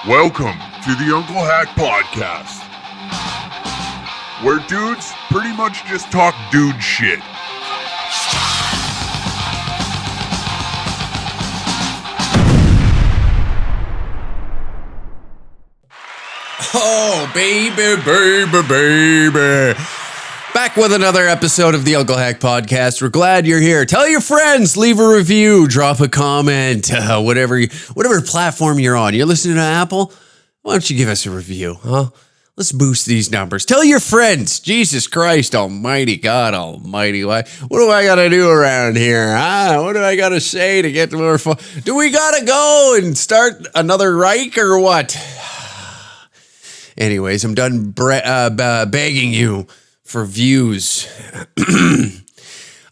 Welcome to the Unclehack Podcast, where dudes pretty much just talk dude shit. Oh, baby. Back with another episode of the Unclehack Podcast. We're glad you're here. Tell your friends, leave a review, drop a comment, whatever platform you're on. You're listening to Apple? Why don't you give us a review, huh? Let's boost these numbers. Tell your friends. Jesus Christ almighty, God almighty. What do I got to do around here? Huh? What do I got to say to get more fun? Do we got to go and start another Reich or what? Anyways, I'm done begging you for views.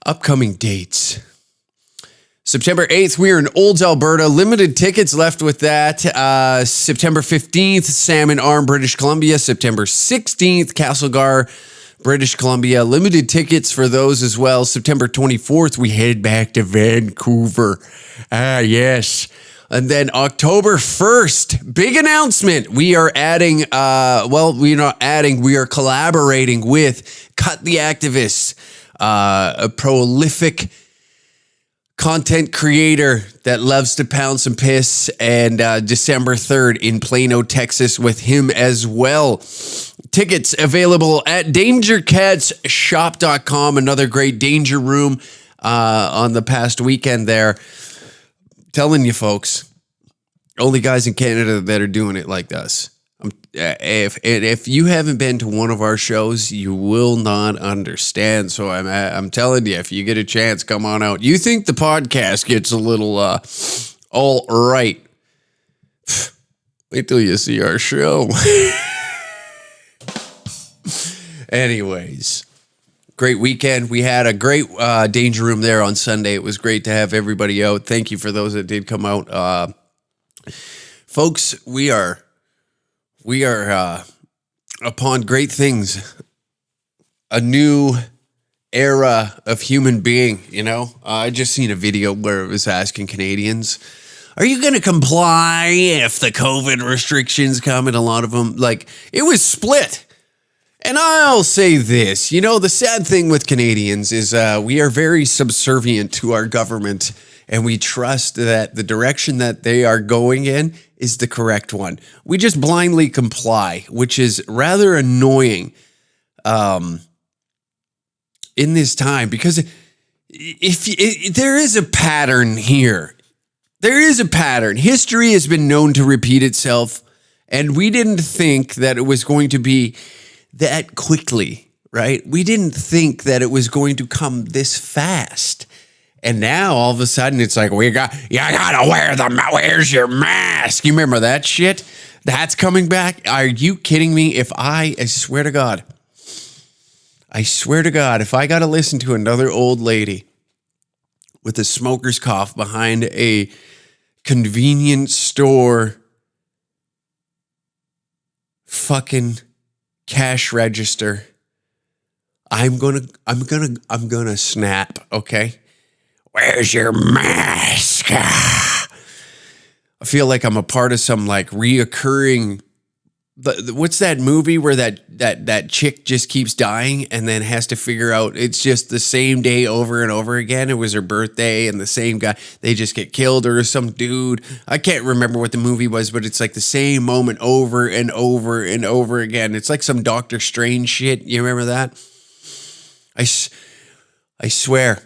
Upcoming dates. September 8th, we are in Olds, Alberta. Limited tickets left with that. September 15th, Salmon Arm, British Columbia. September 16th, Castlegar, British Columbia. Limited tickets for those as well. September 24th, we head back to Vancouver. Yes. And then October 1st, big announcement. We are adding, we're not adding, we are collaborating with Cut the Activists, a prolific content creator that loves to pound some piss, and December 3rd in Plano, Texas with him as well. Tickets available at dangercatsshop.com, another great danger room on the past weekend there. Telling you folks, only guys in Canada that are doing it like us. If you haven't been to one of our shows, you will not understand. So I'm telling you, if you get a chance, come on out. You think the podcast gets a little all right? Wait till you see our show. Anyways. Great weekend. We had a great danger room there on Sunday. It was great to have everybody out. Thank you for those that did come out. Folks, we are upon great things. A new era of human being, you know? I just seen a video where it was asking Canadians, are you going to comply if the COVID restrictions come? And a lot of them, it was split. And I'll say this, the sad thing with Canadians is we are very subservient to our government, and we trust that the direction that they are going in is the correct one. We just blindly comply, which is rather annoying in this time, because there is a pattern here. There is a pattern. History has been known to repeat itself, and we didn't think that it was going to be that quickly, right? We didn't think that it was going to come this fast. And now all of a sudden it's like, you gotta where's your mask? You remember that shit? That's coming back? Are you kidding me? I swear to God, if I gotta listen to another old lady with a smoker's cough behind a convenience store fucking cash register, I'm gonna snap, okay? Where's your mask? I feel like I'm a part of some reoccurring. What's that movie where that chick just keeps dying and then has to figure out it's just the same day over and over again? It was her birthday and the same guy, they just get killed, or some dude. I can't remember what the movie was, but it's like the same moment over and over and over again. It's like some Doctor Strange shit. You remember that? I swear,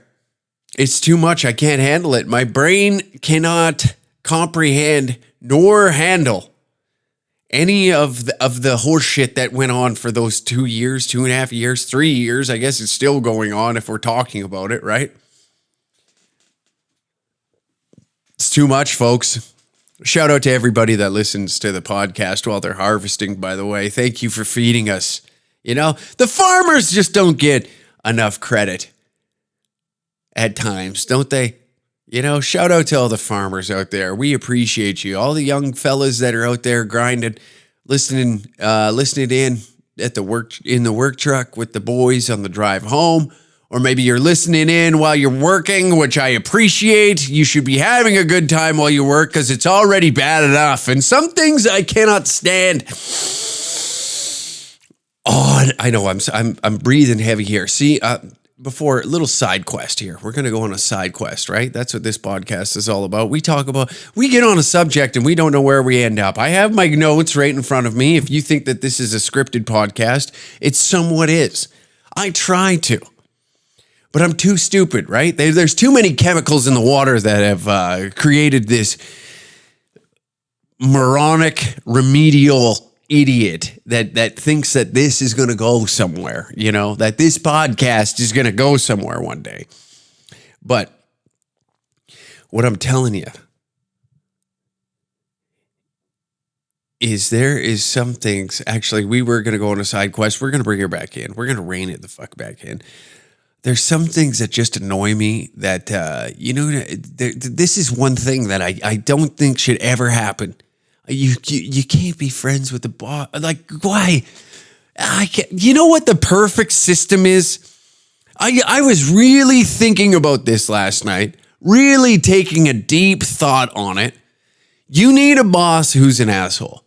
it's too much. I can't handle it. My brain cannot comprehend nor handle any of the horse shit that went on for those 2 years, 2.5 years, 3 years. I guess it's still going on if we're talking about it, right? It's too much, folks. Shout out to everybody that listens to the podcast while they're harvesting, by the way. Thank you for feeding us. The farmers just don't get enough credit at times, don't they? Shout out to all the farmers out there. We appreciate you. All the young fellas that are out there grinding, listening in at the work truck with the boys on the drive home, Or maybe you're listening in while you're working, which I appreciate. You should be having a good time while you work because it's already bad enough. And some things I cannot stand. Oh, I know I'm breathing heavy here. See, before a little side quest here. We're going to go on a side quest, right? That's what this podcast is all about. We get on a subject and we don't know where we end up. I have my notes right in front of me. If you think that this is a scripted podcast, it somewhat is. I try to. But I'm too stupid, right? There's too many chemicals in the water that have created this moronic, remedial idiot that thinks that this is going to go somewhere, that this podcast is going to go somewhere one day. But what I'm telling you is there is some things, actually, we were going to go on a side quest. We're going to bring her back in. We're going to rein it the fuck back in. There's some things that just annoy me that, this is one thing that I don't think should ever happen. You can't be friends with the boss. Like, why? I can't. You know what the perfect system is? I was really thinking about this last night, really taking a deep thought on it. You need a boss who's an asshole.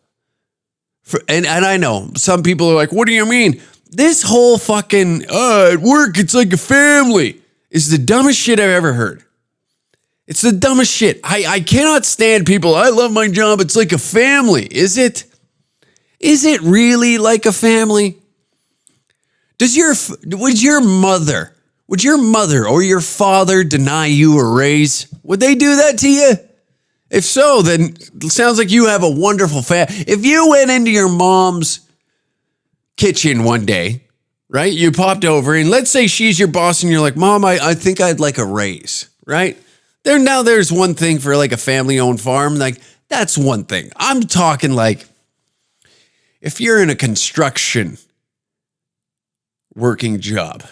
And I know some people are like, what do you mean? This whole fucking, at work, it's like a family, is the dumbest shit I've ever heard. It's the dumbest shit. I cannot stand people. I love my job. It's like a family. Is it? Is it really like a family? Would your mother or your father deny you a raise? Would they do that to you? If so, then it sounds like you have a wonderful family. If you went into your mom's kitchen one day, right? You popped over and let's say she's your boss and you're like, Mom, I think I'd like a raise, right? There's one thing for like a family-owned farm. Like, that's one thing. I'm talking like, if you're in a construction working job,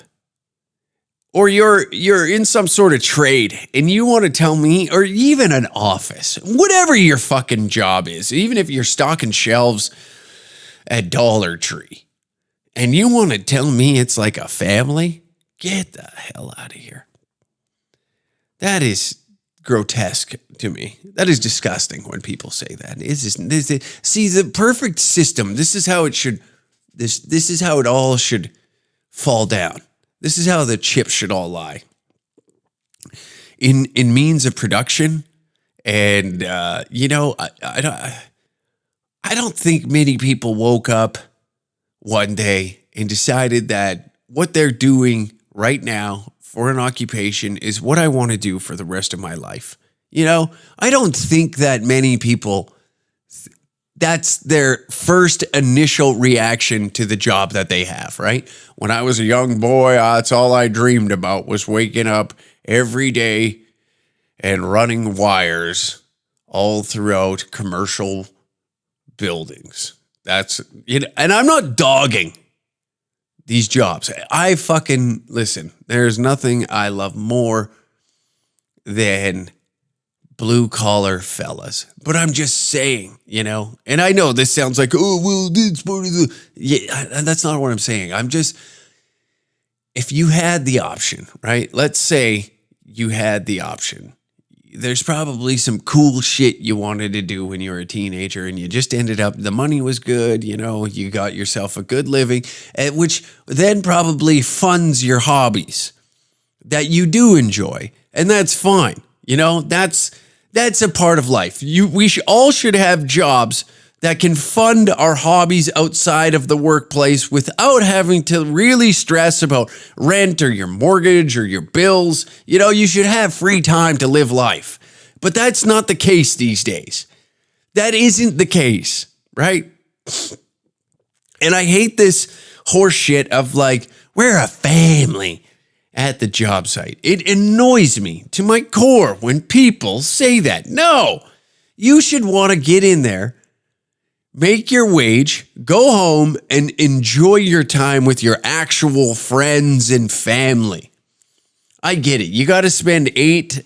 or you're in some sort of trade and you want to tell me, or even an office, whatever your fucking job is, even if you're stocking shelves at Dollar Tree, and you want to tell me it's like a family, get the hell out of here. That is grotesque to me. That is disgusting when people say that. See, the perfect system, this is how it all should fall down. This is how the chips should all lie. In means of production, and I don't think many people woke up one day and decided that what they're doing right now for an occupation is what I want to do for the rest of my life. I don't think that many people, that's their first initial reaction to the job that they have, right? When I was a young boy, that's all I dreamed about was waking up every day and running wires all throughout commercial buildings. And I'm not dogging these jobs. Listen, there's nothing I love more than blue collar fellas. But I'm just saying, and I know this sounds like, oh, well, it's part of the, yeah, that's not what I'm saying. If you had the option, right? Let's say you had the option. There's probably some cool shit you wanted to do when you were a teenager and you just ended up, the money was good, you got yourself a good living, which then probably funds your hobbies that you do enjoy. And that's fine. That's a part of life. We all should have jobs that can fund our hobbies outside of the workplace without having to really stress about rent or your mortgage or your bills. You should have free time to live life. But that's not the case these days. That isn't the case, right? And I hate this horse shit of like, we're a family at the job site. It annoys me to my core when people say that. No, you should want to get in there, make your wage, go home, and enjoy your time with your actual friends and family. I get it. You got to spend 8+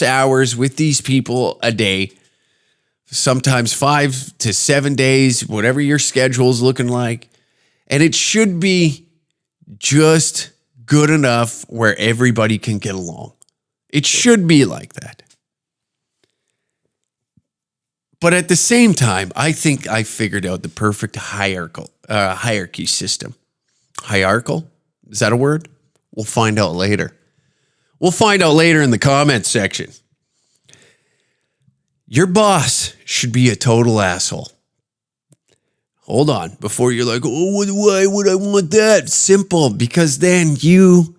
hours with these people a day, sometimes 5 to 7 days, whatever your schedule's looking like. And it should be just good enough where everybody can get along. It should be like that. But at the same time, I think I figured out the perfect hierarchy system. Hierarchical? Is that a word? We'll find out later. We'll find out later in the comments section. Your boss should be a total asshole. Hold on, before you're like, oh, why would I want that? Simple, because then you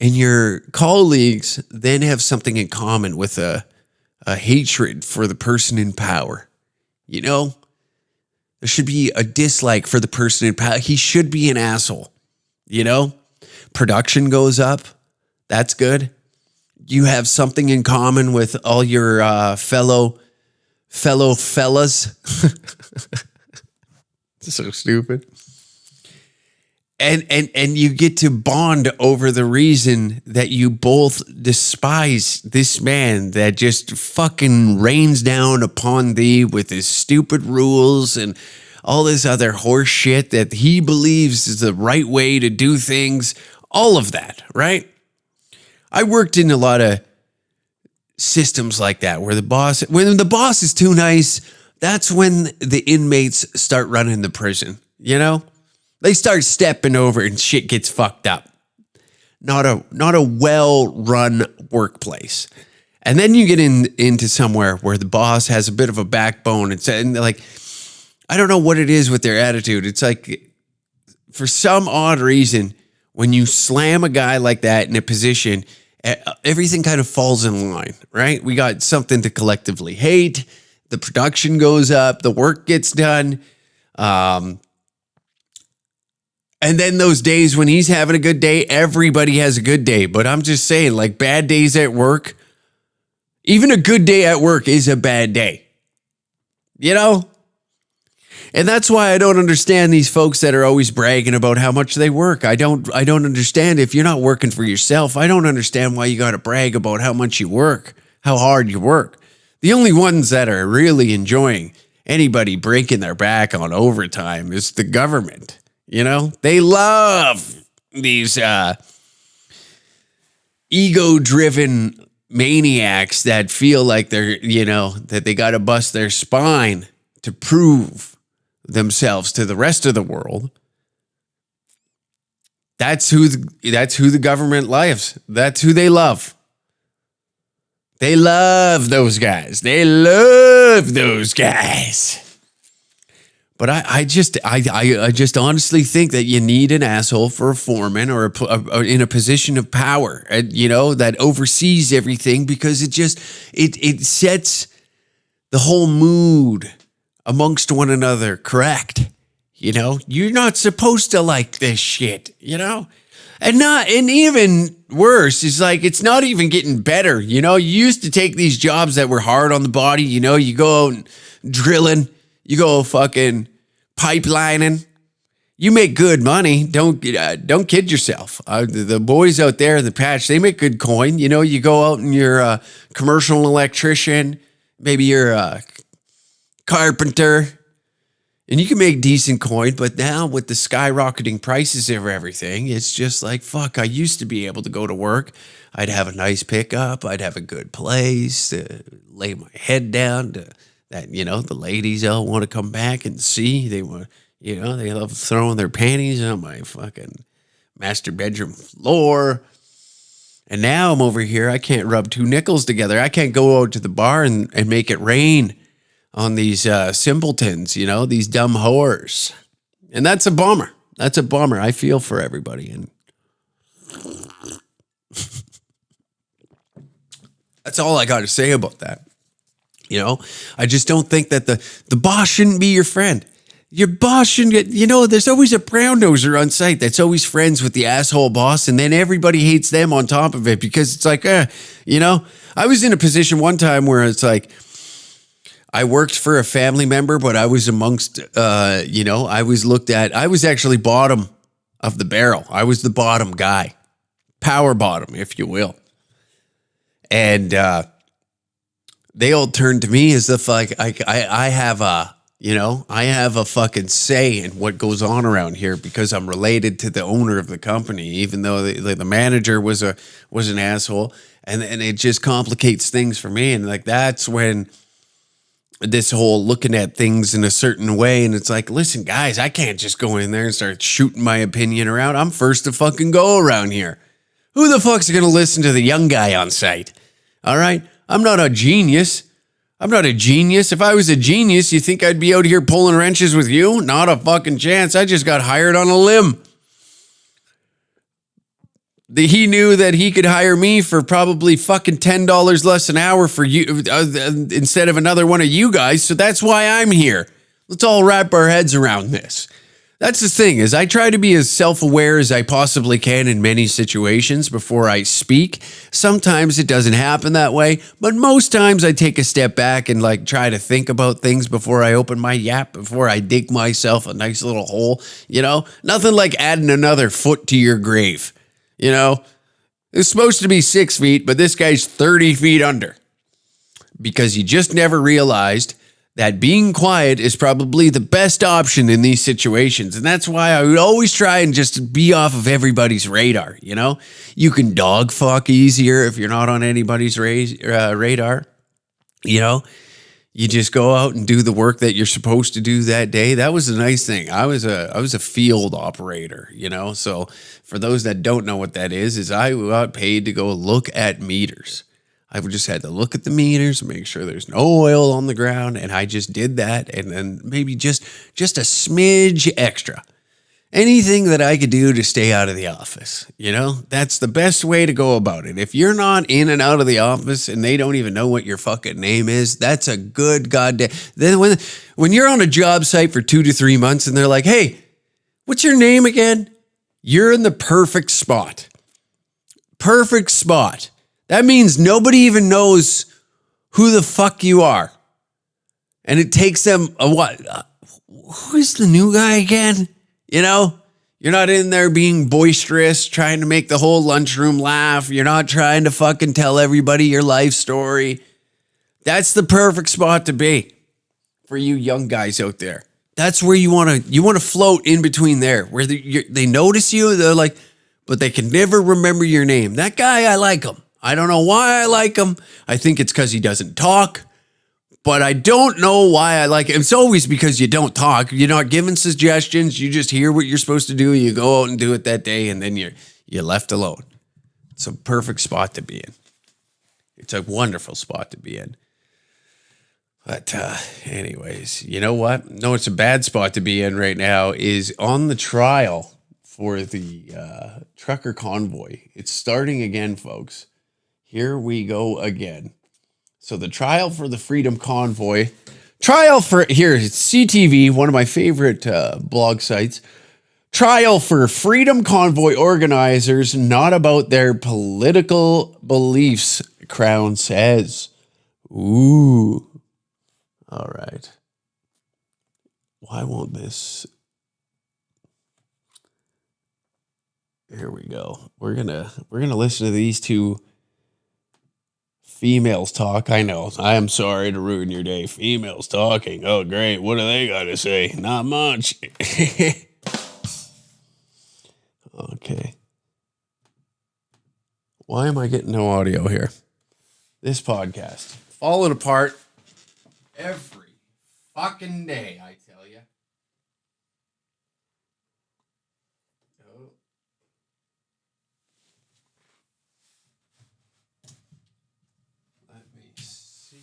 and your colleagues then have something in common with a hatred for the person in power. You know, there should be a dislike for the person in power. He should be an asshole. You know, production goes up. That's good. You have something in common with all your fellow fellas. So stupid. And you get to bond over the reason that you both despise this man that just fucking rains down upon thee with his stupid rules and all this other horse shit that he believes is the right way to do things. All of that, right? I worked in a lot of systems like that where when the boss is too nice, that's when the inmates start running the prison, you know? They start stepping over and shit gets fucked up. Not a well-run workplace. And then you get into somewhere where the boss has a bit of a backbone and like, I don't know what it is with their attitude. It's like, for some odd reason, when you slam a guy like that in a position, everything kind of falls in line, right? We got something to collectively hate. The production goes up. The work gets done. And then those days when he's having a good day, everybody has a good day. But I'm just saying, like, bad days at work, even a good day at work is a bad day. You know? And that's why I don't understand these folks that are always bragging about how much they work. I don't understand if you're not working for yourself. I don't understand why you got to brag about how much you work, how hard you work. The only ones that are really enjoying anybody breaking their back on overtime is the government. You know, they love these ego-driven maniacs that feel like they're, you know, that they got to bust their spine to prove themselves to the rest of the world. That's who the government loves. That's who they love. They love those guys. They love those guys. But I just honestly think that you need an asshole for a foreman or in a position of power, you know, that oversees everything, because it sets the whole mood amongst one another correct. You know, you're not supposed to like this shit, you know, and even worse is like, it's not even getting better. You know, you used to take these jobs that were hard on the body. You know, you go out and drilling, you go fucking pipelining, you make good money. Don't kid yourself. The boys out there in the patch, they make good coin. You know, you go out and you're a commercial electrician, maybe you're a carpenter, and you can make decent coin. But now with the skyrocketing prices of everything, it's just like, fuck, I used to be able to go to work. I'd have a nice pickup. I'd have a good place to lay my head down to, that, you know, the ladies all want to come back and see. They want, you know, they love throwing their panties on my fucking master bedroom floor. And now I'm over here. I can't rub two nickels together. I can't go out to the bar and make it rain on these simpletons, you know, these dumb whores. And that's a bummer. That's a bummer. I feel for everybody. And that's all I got to say about that. You know, I just don't think that the boss shouldn't be your friend. Your boss shouldn't get, you know, there's always a brown noser on site that's always friends with the asshole boss, and then everybody hates them on top of it because it's like, you know, I was in a position one time where it's like, I worked for a family member, but I was amongst, you know, I was actually bottom of the barrel. I was the bottom guy, power bottom, if you will. And, they all turned to me as if like I have You know, I have a fucking say in what goes on around here because I'm related to the owner of the company, even though the manager was an asshole, and it just complicates things for me. And like that's when this whole looking at things in a certain way, and it's like, listen, guys, I can't just go in there and start shooting my opinion around. I'm first to fucking go around here. Who the fuck's gonna listen to the young guy on site? All right, I'm not a genius. I'm not a genius. If I was a genius, you think I'd be out here pulling wrenches with you? Not a fucking chance. I just got hired on a limb. He knew that he could hire me for probably fucking $10 less an hour for you instead of another one of you guys. So that's why I'm here. Let's all wrap our heads around this. That's the thing, is I try to be as self-aware as I possibly can in many situations before I speak. Sometimes it doesn't happen that way, but most times I take a step back and like try to think about things before I open my yap, before I dig myself a nice little hole, you know? Nothing like adding another foot to your grave, you know? It's supposed to be 6 feet, but this guy's 30 feet under because he just never realized that being quiet is probably the best option in these situations. And that's why I would always try and just be off of everybody's radar, you know? You can dog fuck easier if you're not on anybody's radar, you know? You just go out and do the work that you're supposed to do that day. That was a nice thing. I was a field operator, you know? So for those that don't know what that is I got paid to go look at meters. I just had to look at the meters, make sure there's no oil on the ground, and I just did that, and then maybe just a smidge extra. Anything that I could do to stay out of the office, you know? That's the best way to go about it. If you're not in and out of the office and they don't even know what your fucking name is, that's a good goddamn... Then when you're on a job site for 2 to 3 months and they're like, hey, what's your name again? You're in the perfect spot. Perfect spot. That means nobody even knows who the fuck you are. And it takes them a what? Who's the new guy again? You know, you're not in there being boisterous, trying to make the whole lunchroom laugh. You're not trying to fucking tell everybody your life story. That's the perfect spot to be for you young guys out there. That's where you want to float in between there, where they notice you. They're like, but they can never remember your name. That guy, I like him. I don't know why I like him. I think it's because he doesn't talk, but I don't know why I like him. It's always because you don't talk. You're not giving suggestions. You just hear what you're supposed to do. You go out and do it that day, and then you're left alone. It's a perfect spot to be in. It's a wonderful spot to be in. But anyways, you know what? No, it's a bad spot to be in right now is on the trial for the trucker convoy. It's starting again, folks. Here we go again. So the trial for the Freedom Convoy. Here, it's CTV, one of my favorite blog sites. Trial for Freedom Convoy organizers, not about their political beliefs, Crown says. Ooh. All right. Why won't this... Here we go. We're gonna listen to these two females talk. I know. I am sorry to ruin your day. Females talking. Oh, great. What do they got to say? Not much. Okay. Why am I getting no audio here? This podcast falling apart every fucking day, I tell you. Oh. Let me see.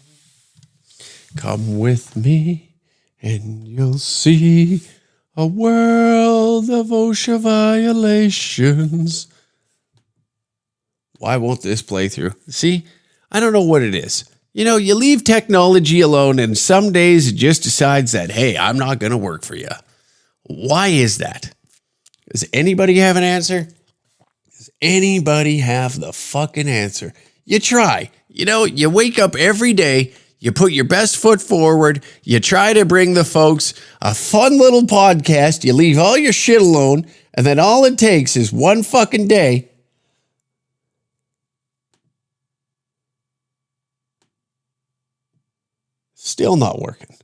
Come with me and you'll see a world of OSHA violations. Why won't this play through? See, I don't know what it is. You know, you leave technology alone and some days it just decides that, hey, I'm not going to work for you. Why is that? Does anybody have an answer? Does anybody have the fucking answer? You try. You know, you wake up every day, you put your best foot forward, you try to bring the folks a fun little podcast, you leave all your shit alone, and then all it takes is one fucking day. Still not working.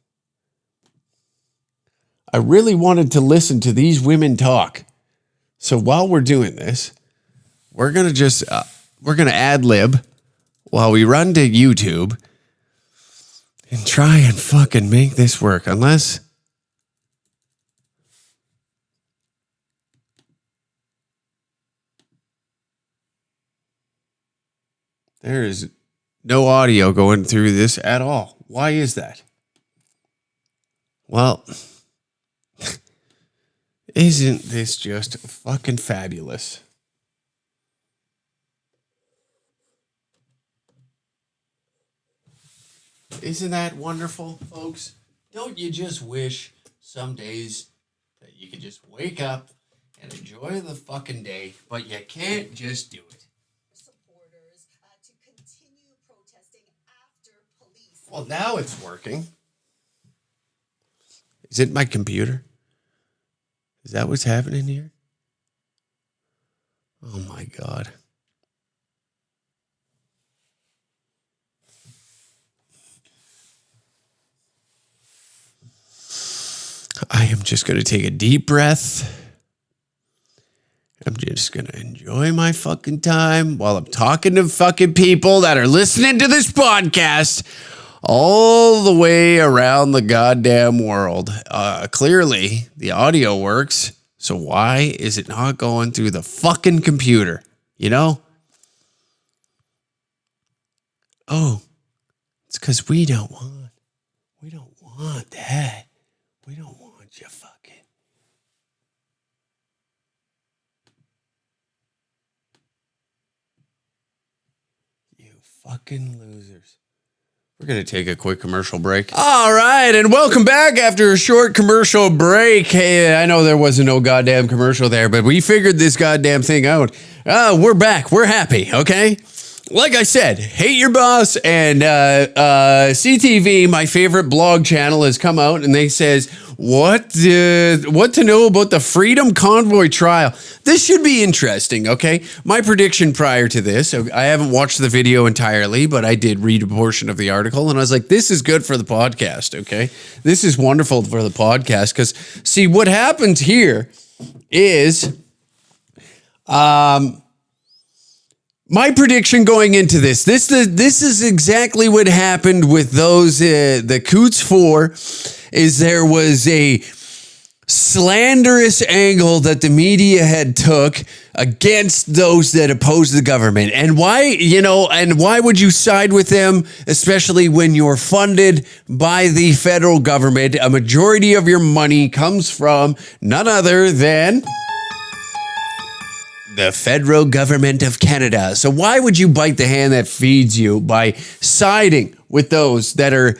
I really wanted to listen to these women talk. So while we're doing this, we're going to ad lib while we run to YouTube and try and fucking make this work. Unless there is no audio going through this at all. Why is that? Well, isn't this just fucking fabulous? Isn't that wonderful, folks? Don't you just wish some days that you could just wake up and enjoy the fucking day, but you can't just do it? Supporters to continue protesting after police. Well, now it's working. Is it my computer? Is that what's happening here? Oh my God. I am just going to take a deep breath. I'm just going to enjoy my fucking time while I'm talking to fucking people that are listening to this podcast all the way around the goddamn world. Clearly, the audio works. So why is it not going through the fucking computer? You know? Oh, it's because we don't want that. We don't want you fucking. You fucking losers. We're going to take a quick commercial break. All right, and welcome back after a short commercial break. Hey, I know there wasn't no goddamn commercial there, but we figured this goddamn thing out. We're back. We're happy, okay? Like I said, Hate Your Boss and CTV, my favorite blog channel, has come out and they says, what to know about the Freedom Convoy trial. This should be interesting, okay? My prediction prior to this, I haven't watched the video entirely, but I did read a portion of the article and I was like, this is good for the podcast, okay? This is wonderful for the podcast because, see, what happens here is... my prediction going into this is exactly what happened with those, the Coots 4, is there was a slanderous angle that the media had took against those that oppose the government. And why would you side with them, especially when you're funded by the federal government? A majority of your money comes from none other than... the federal government of Canada. So why would you bite the hand that feeds you by siding with those that are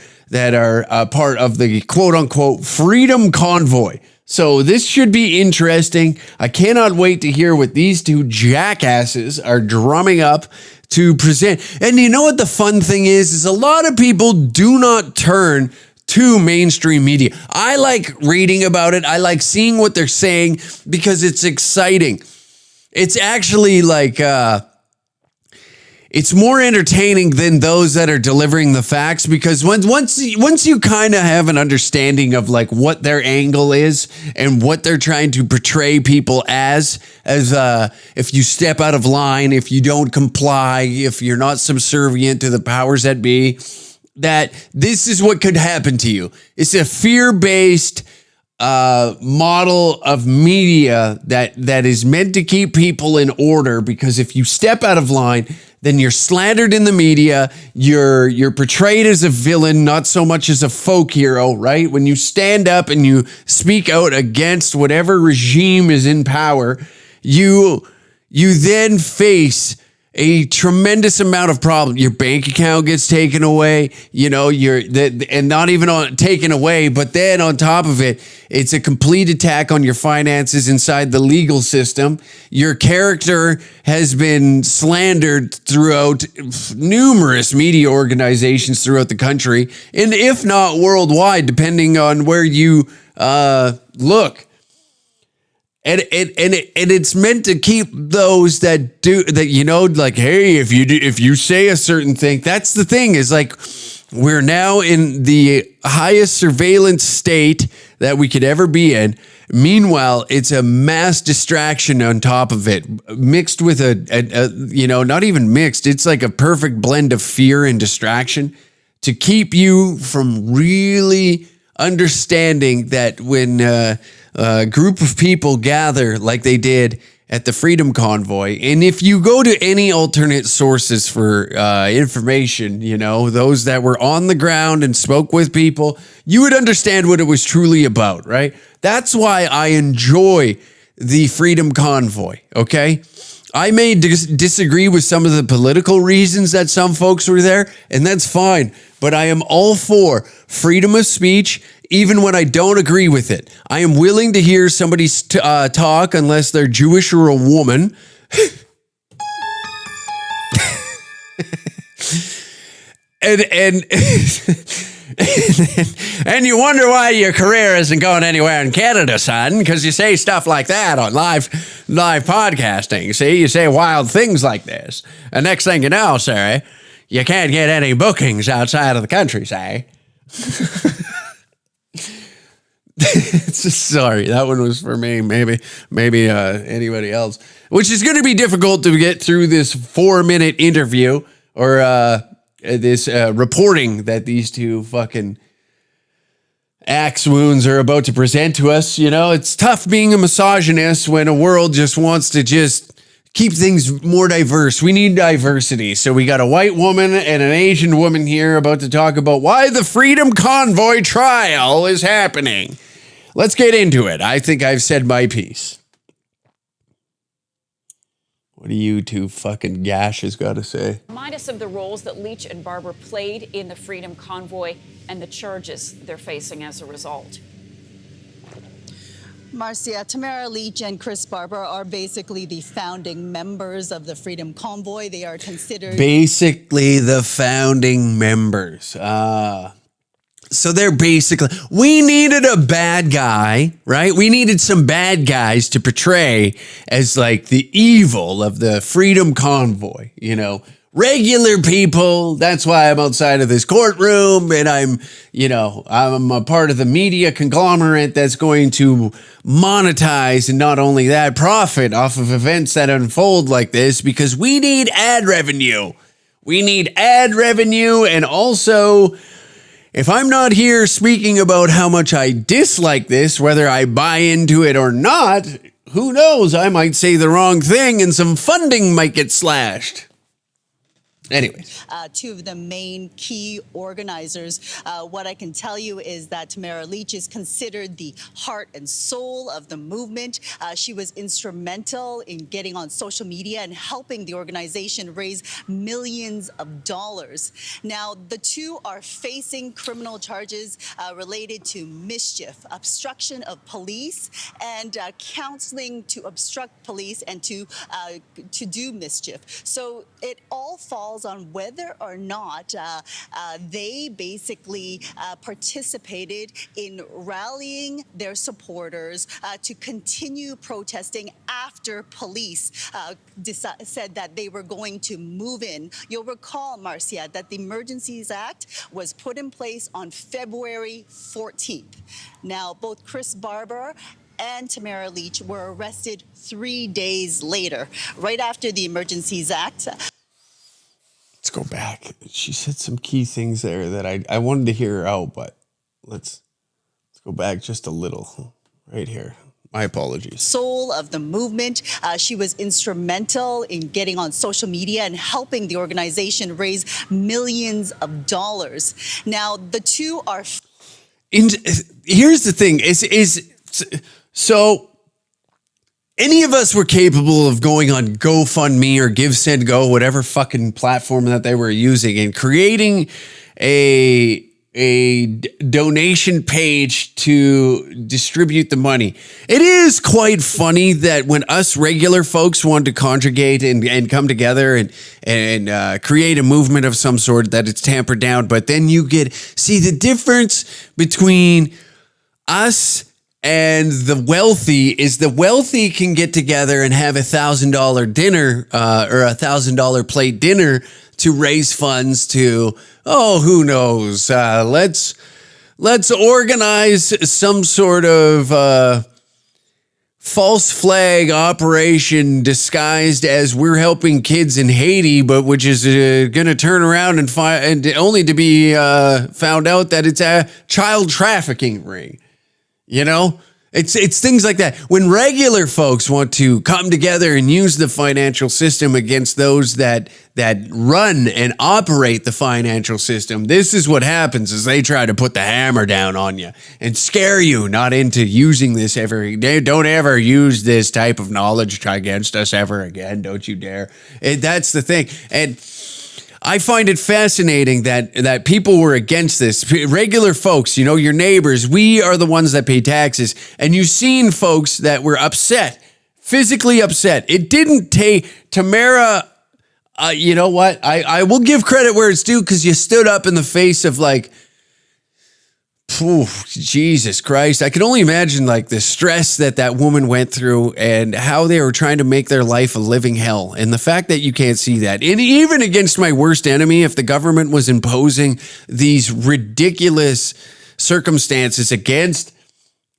part of the quote unquote Freedom Convoy? So this should be interesting. I cannot wait to hear what these two jackasses are drumming up to present. And you know what the fun thing is a lot of people do not turn to mainstream media. I like reading about it. I like seeing what they're saying because it's exciting. It's actually like, it's more entertaining than those that are delivering the facts because once you kind of have an understanding of like what their angle is and what they're trying to portray people as if you step out of line, if you don't comply, if you're not subservient to the powers that be, that this is what could happen to you. It's a fear-based model of media that is meant to keep people in order, because if you step out of line, then you're slandered in the media, you're portrayed as a villain, not so much as a folk hero, right? When you stand up and you speak out against whatever regime is in power, you then face a tremendous amount of problems. Your bank account gets taken away, and not even taken away, but then on top of it, it's a complete attack on your finances inside the legal system. Your character has been slandered throughout numerous media organizations throughout the country, and if not worldwide, depending on where you look. And it's meant to keep those that do that, like, hey, if you say a certain thing, that's the thing is like, We're now in the highest surveillance state that we could ever be in. Meanwhile, it's a mass distraction on top of it, mixed with not even mixed. It's like a perfect blend of fear and distraction to keep you from really understanding that when a group of people gather like they did at the Freedom Convoy, and if you go to any alternate sources for information, those that were on the ground and spoke with people, you would understand what it was truly about, right? That's why I enjoy the Freedom Convoy, okay? I may disagree with some of the political reasons that some folks were there, and that's fine, but I am all for freedom of speech, even when I don't agree with it. I am willing to hear somebody talk unless they're Jewish or a woman. and you wonder why your career isn't going anywhere in Canada, son, because you say stuff like that on live podcasting. See, you say wild things like this. And next thing you know, sir, you can't get any bookings outside of the country, say. Sorry, that one was for me. Maybe anybody else. Which is going to be difficult to get through this 4-minute interview or this reporting that these two fucking axe wounds are about to present to us. It's tough being a misogynist when a world just wants to just keep things more diverse. We need diversity. So we got a white woman and an Asian woman here about to talk about why the Freedom Convoy trial is happening. Let's get into it. I think I've said my piece. What do you two fucking gashes got to say? Remind us of the roles that Leech and Barber played in the Freedom Convoy and the charges they're facing as a result. Marcia, Tamara, Leech, and Chris Barber are basically the founding members of the Freedom Convoy. They are considered... Basically the founding members. So they're basically... We needed a bad guy, right? We needed some bad guys to portray as like the evil of the Freedom Convoy, regular people. That's why I'm outside of this courtroom, and I'm a part of the media conglomerate that's going to monetize, and not only that, profit off of events that unfold like this, because we need ad revenue. We need ad revenue, and also, if I'm not here speaking about how much I dislike this, whether I buy into it or not, who knows? I might say the wrong thing and some funding might get slashed. Anyways. Two of the main key organizers. What I can tell you is that Tamara Leech is considered the heart and soul of the movement. She was instrumental in getting on social media and helping the organization raise millions of dollars. Now, the two are facing criminal charges related to mischief, obstruction of police, and counseling to obstruct police and to do mischief. So it all falls on whether or not they basically participated in rallying their supporters to continue protesting after police said that they were going to move in. You'll recall, Marcia, that the Emergencies Act was put in place on February 14th. Now, both Chris Barber and Tamara Leech were arrested 3 days later, right after the Emergencies Act. Let's go back. She said some key things there that I wanted to hear her out, but let's go back just a little right here. My apologies. Soul of the movement. She was instrumental in getting on social media and helping the organization raise millions of dollars. Now, the two are... Here's the thing. So... Any of us were capable of going on GoFundMe or GiveSendGo, whatever fucking platform that they were using, and creating a donation page to distribute the money. It is quite funny that when us regular folks want to conjugate and come together and create a movement of some sort, that it's tampered down. But then see the difference between us and the wealthy can get together and have $1,000 dinner or $1,000 plate dinner to raise funds to, who knows? Let's organize some sort of false flag operation disguised as we're helping kids in Haiti, but which is going to turn around and only to be found out that it's a child trafficking ring. You know, it's things like that. When regular folks want to come together and use the financial system against those that run and operate the financial system, this is what happens: is they try to put the hammer down on you and scare you not into using this ever. Don't ever use this type of knowledge against us ever again. Don't you dare. That's the thing. And I find it fascinating that people were against this. Regular folks, you know, your neighbors, we are the ones that pay taxes. And you've seen folks that were upset, physically upset. It didn't take Tamara. You know what? I will give credit where it's due, because you stood up in the face of like, Jesus Christ. I can only imagine like the stress that woman went through and how they were trying to make their life a living hell. And the fact that you can't see that. And even against my worst enemy, if the government was imposing these ridiculous circumstances against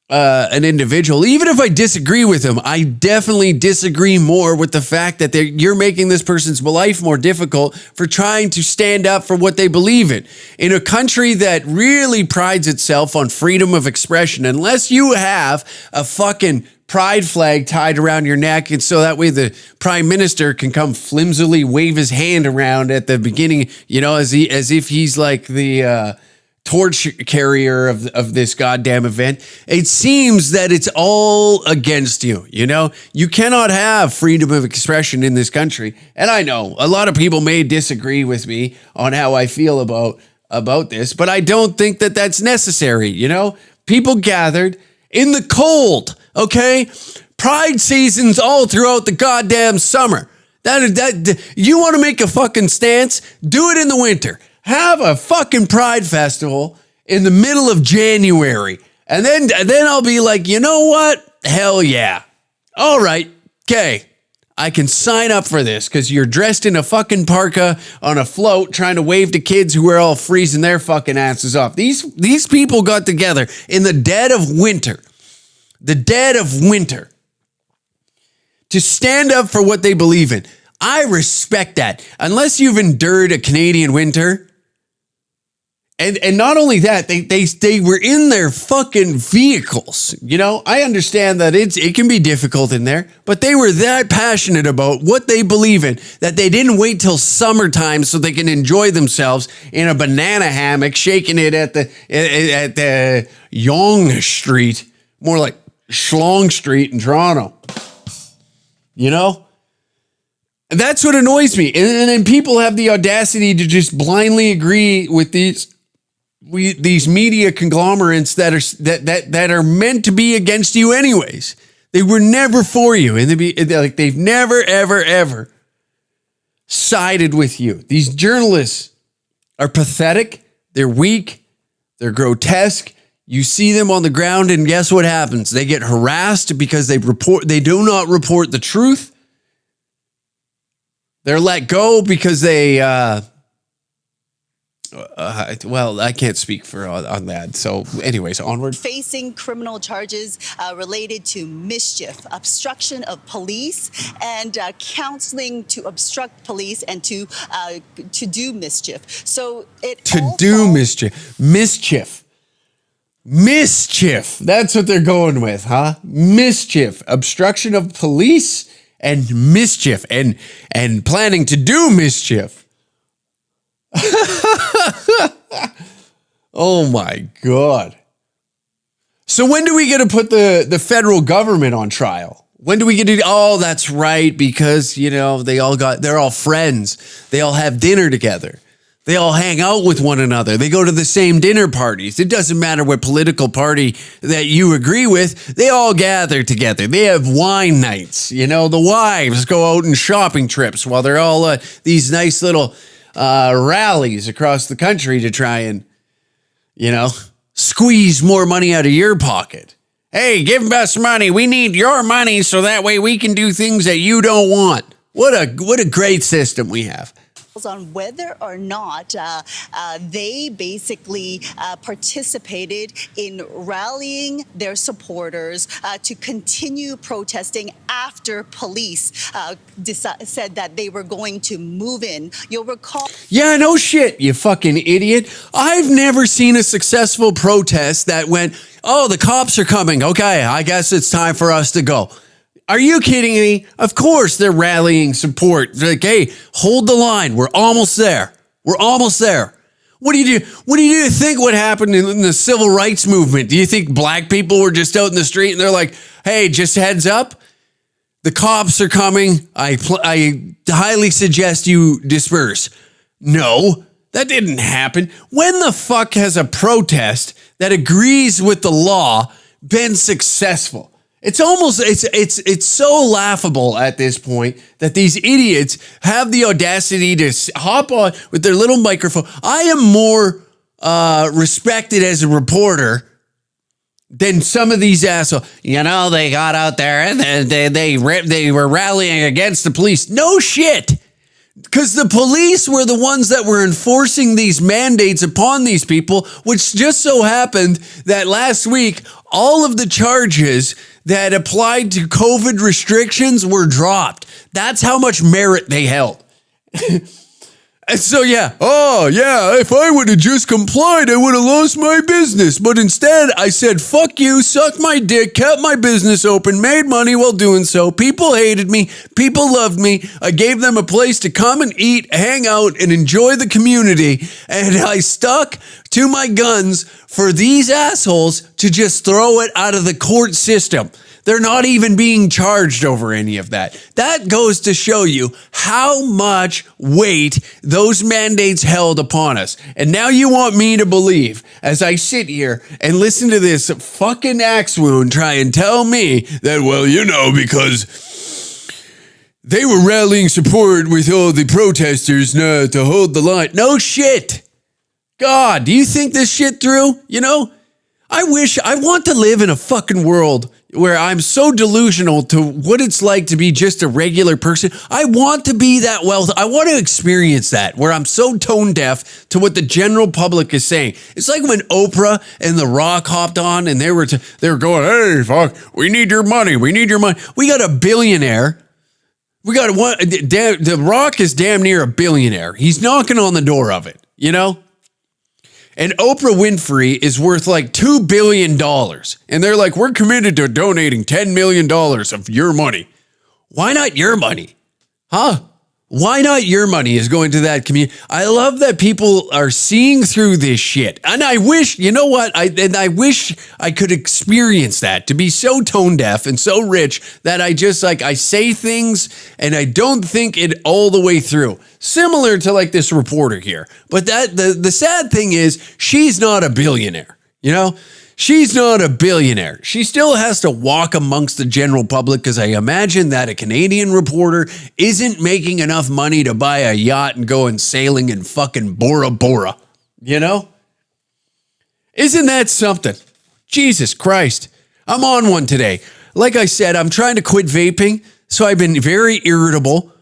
an individual, even if I disagree with him, I definitely disagree more with the fact that you're making this person's life more difficult for trying to stand up for what they believe in a country that really prides itself on freedom of expression. Unless you have a fucking pride flag tied around your neck, and so that way the prime minister can come flimsily wave his hand around at the beginning, you know, as if he's like the torch carrier of this goddamn event. It seems that it's all against you. You know, you cannot have freedom of expression in this country. And I know a lot of people may disagree with me on how I feel about this, but I don't think that that's necessary. You know, people gathered in the cold. Okay, pride seasons all throughout the goddamn summer. That you want to make a fucking stance? Do it in the winter. Have a fucking pride festival in the middle of January. And then I'll be like, you know what? Hell yeah. All right. Okay. I can sign up for this, because you're dressed in a fucking parka on a float trying to wave to kids who are all freezing their fucking asses off. These people got together in the dead of winter. The dead of winter. To stand up for what they believe in. I respect that. Unless you've endured a Canadian winter. And not only that, they were in their fucking vehicles. You know, I understand that it can be difficult in there, but they were that passionate about what they believe in that they didn't wait till summertime so they can enjoy themselves in a banana hammock, shaking it at the Yonge Street, more like Schlong Street in Toronto. You know? That's what annoys me. And then people have the audacity to just blindly agree with these media conglomerates that are meant to be against you anyways. They were never for you, and they've never ever sided with you. These journalists are pathetic. They're weak. They're grotesque. You see them on the ground, and guess what happens? They get harassed because they do not report the truth. They're let go because they well, I can't speak on that. So anyways, onward. Facing criminal charges related to mischief, obstruction of police, and counseling to obstruct police and to do mischief. So Mischief. That's what they're going with, huh? Mischief, obstruction of police, and mischief, and planning to do mischief. Oh my God. So when do we get to put the federal government on trial? When do we get to, oh, that's right, because, you know, they're all friends. They all have dinner together. They all hang out with one another. They go to the same dinner parties. It doesn't matter what political party that you agree with. They all gather together. They have wine nights. You know, the wives go out on shopping trips while they're all these nice little rallies across the country to try and, you know, squeeze more money out of your pocket. Hey, give us money. We need your money so that way we can do things that you don't want. What a great system we have. on whether or not they basically participated in rallying their supporters to continue protesting after police said that they were going to move in. You'll recall. Yeah, no shit, you fucking idiot. I've never seen a successful protest that went, oh, the cops are coming. Okay, I guess it's time for us to go. Are you kidding me? Of course they're rallying support. They're like, hey, hold the line. We're almost there. We're almost there. What do you do? What do you think what happened in the civil rights movement? Do you think black people were just out in the street and they're like, hey, just heads up, the cops are coming. I highly suggest you disperse. No, that didn't happen. When the fuck has a protest that agrees with the law been successful? It's almost, it's so laughable at this point that these idiots have the audacity to hop on with their little microphone. I am more respected as a reporter than some of these assholes. You know, they got out there and they were rallying against the police. No shit. Because the police were the ones that were enforcing these mandates upon these people, which just so happened that last week, all of the charges that applied to COVID restrictions were dropped. That's how much merit they held. And so, if I would have just complied, I would have lost my business. But instead, I said, fuck you, sucked my dick, kept my business open, made money while doing so. People hated me. People loved me. I gave them a place to come and eat, hang out, and enjoy the community. And I stuck to my guns for these assholes to just throw it out of the court system. They're not even being charged over any of that. That goes to show you how much weight those mandates held upon us. And now you want me to believe, as I sit here and listen to this fucking axe wound try and tell me that, well, you know, because they were rallying support with all the protesters to hold the line. No shit. God, do you think this shit through? You know, I want to live in a fucking world where I'm so delusional to what it's like to be just a regular person. I want to be that wealthy. I want to experience that, where I'm so tone deaf to what the general public is saying. It's like when Oprah and The Rock hopped on and they were going, hey, fuck, we need your money. We need your money. We got a billionaire. We got one. The Rock is damn near a billionaire. He's knocking on the door of it, you know? And Oprah Winfrey is worth like $2 billion. And they're like, we're committed to donating $10 million of your money. Why not your money? Huh? Why not your money is going to that community? I love that people are seeing through this shit. And I wish, you know what? I wish I could experience that, to be so tone deaf and so rich that I just I say things and I don't think it all the way through. Similar to like this reporter here. But that the sad thing is she's not a billionaire, you know? She's not a billionaire. She still has to walk amongst the general public because I imagine that a Canadian reporter isn't making enough money to buy a yacht and go and sailing in fucking Bora Bora. You know? Isn't that something? Jesus Christ. I'm on one today. Like I said, I'm trying to quit vaping, so I've been very irritable.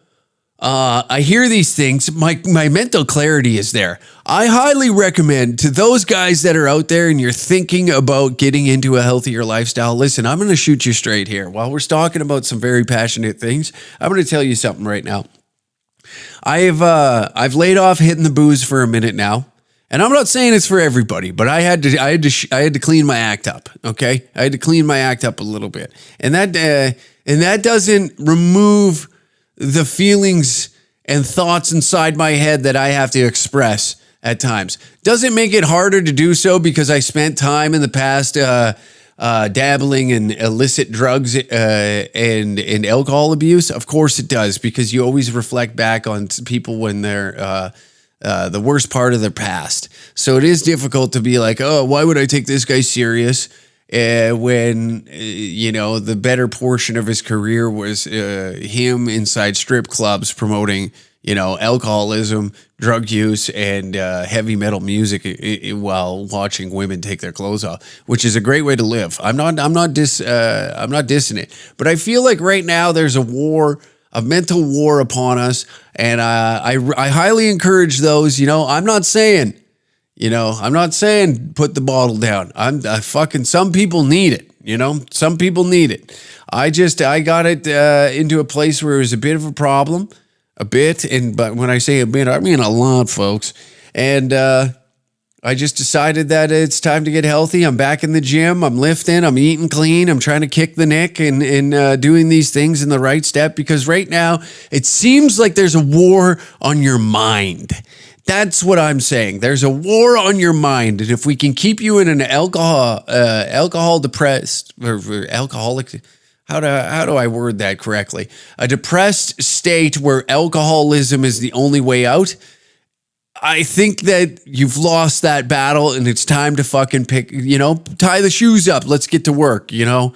I hear these things. My mental clarity is there. I highly recommend to those guys that are out there and you're thinking about getting into a healthier lifestyle. Listen, I'm going to shoot you straight here. While we're talking about some very passionate things, I'm going to tell you something right now. I've laid off hitting the booze for a minute now. And I'm not saying it's for everybody, but I had to clean my act up. Okay. I had to clean my act up a little bit. And that doesn't remove the feelings and thoughts inside my head that I have to express at times. Doesn't make it harder to do so because I spent time in the past dabbling in illicit drugs and alcohol abuse. Of course it does, because you always reflect back on people when they're the worst part of their past. So it is difficult to be like, oh, why would I take this guy serious? When, you know, the better portion of his career was him inside strip clubs promoting, you know, alcoholism, drug use, and heavy metal music while watching women take their clothes off, which is a great way to live. I'm not dissing it, but I feel like right now there's a war mental war upon us. And I highly encourage those, I'm not saying put the bottle down. Some people need it, some people need it. I got it into a place where it was a bit of a problem, but when I say a bit, I mean a lot, folks. And I just decided that it's time to get healthy. I'm back in the gym. I'm lifting. I'm eating clean. I'm trying to kick the nick and doing these things in the right step, because right now it seems like there's a war on your mind. That's what I'm saying. There's a war on your mind. And if we can keep you in an alcohol depressed or alcoholic, how do I word that correctly? A depressed state where alcoholism is the only way out. I think that you've lost that battle, and it's time to fucking tie the shoes up. Let's get to work. You